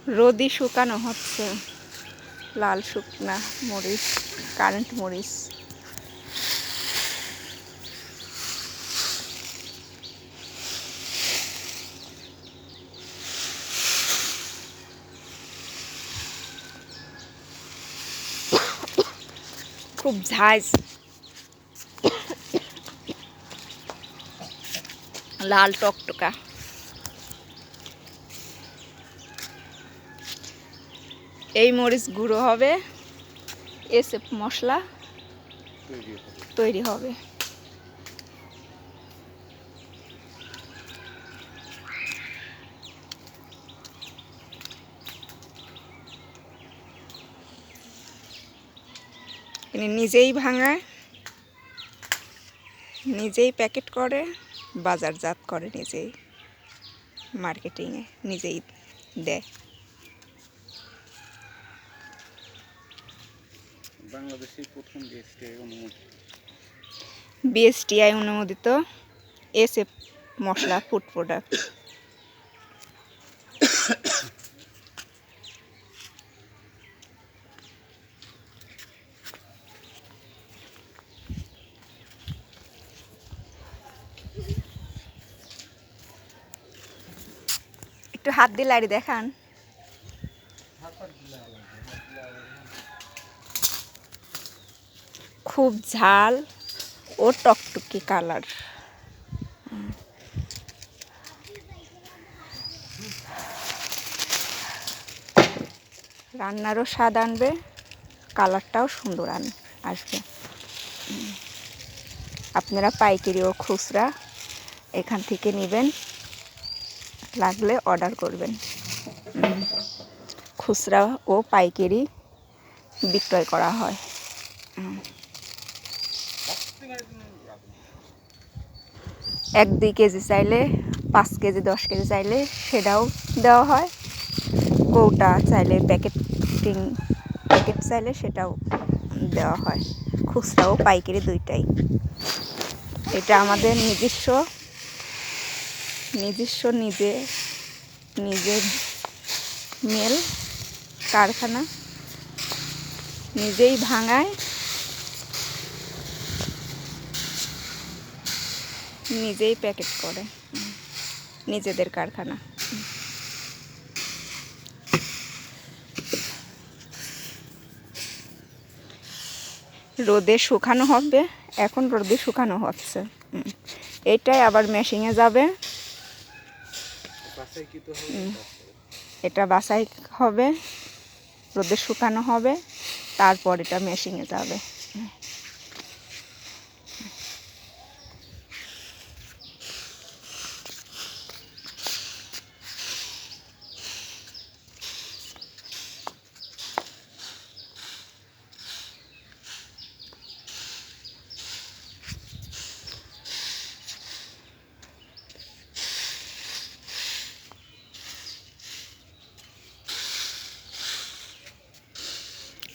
রোদই শুকানো হচ্ছে লাল শুকনা মরিচ, কারেন্ট মরিচ। খুব ঝাঁজ, লাল টকটকা। এই মরিচ গুঁড়ো হবে, এসব মশলা তৈরি হবে। তিনি নিজেই ভাঙায়, নিজেই প্যাকেট করে, বাজারজাত করে, নিজেই মার্কেটিংয়ে নিজেই দেয়। বাংলাদেশের প্রথম বিএসটিআই অনুমোদিত এসএফ মশলা ফুড প্রোডাক্ট। একটু হাত দিয়ে লাড়ি দেখান। খুব ঝাল ও টকটকি কালার। রান্নারও স্বাদ আনবে, কালারটাও সুন্দর আসবে। আপনারা পাইকারি ও খুচরা এখান থেকে নেবেন, লাগলে অর্ডার করবেন। খুচরা ও পাইকারি বিক্রয় করা হয়। 1-2 কেজি চাইলে, 5 কেজি 10 কেজি চাইলে সেটাও দেওয়া হয়। কৌটা চাইলে, প্যাকেট চাইলে সেটাও দেওয়া হয়। খুচরা ও পাইকারি দুইটাই। এটা আমাদের নিজের মিল কারখানা, নিজেই ভাঙায়, নিজেই প্যাকেট করে, নিজেদের কারখানা। রোদে শুকানো হবে, এখন রোদে শুকানো হচ্ছে। এটাই আবার মেশিনে যাবে, এটা বাছাই হবে, রোদে শুকানো হবে, তারপর এটা মেশিনে যাবে।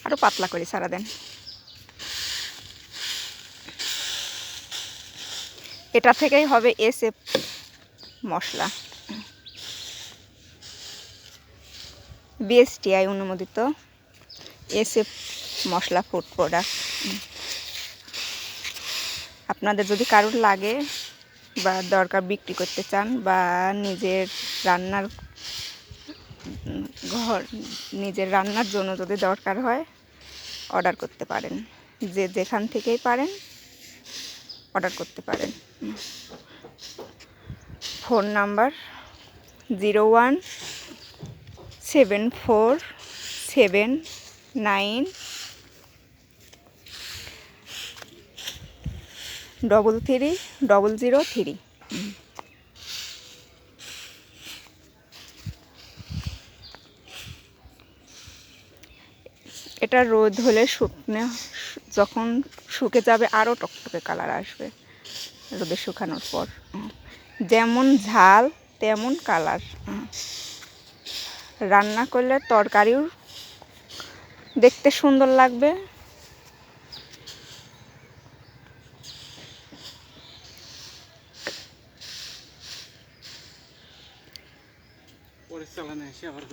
আরো পাতলা করে ছাড়া দেন। এটা থেকেই হবে এসএফ মশলা, বিএসটিআই অনুমোদিত এসএফ মশলা ফুড প্রোডাক্ট। আপনাদের যদি কারোর লাগে বা দরকার, বিক্রি করতে চান, বা নিজের রান্নার জন্য যদি দরকার হয়, অর্ডার করতে পারেন। যেখান থেকেই পারেন অর্ডার করতে পারেন। Phone number 01747933303। এটা রোদ হলে যখন শুকে যাবে, আরও টকটকে কালার আসবে রোদে শুকানোর পর। যেমন ঝাল তেমন কালার। রান্না করলে তরকারিও দেখতে সুন্দর লাগবে। পরে চালানো এসে আবার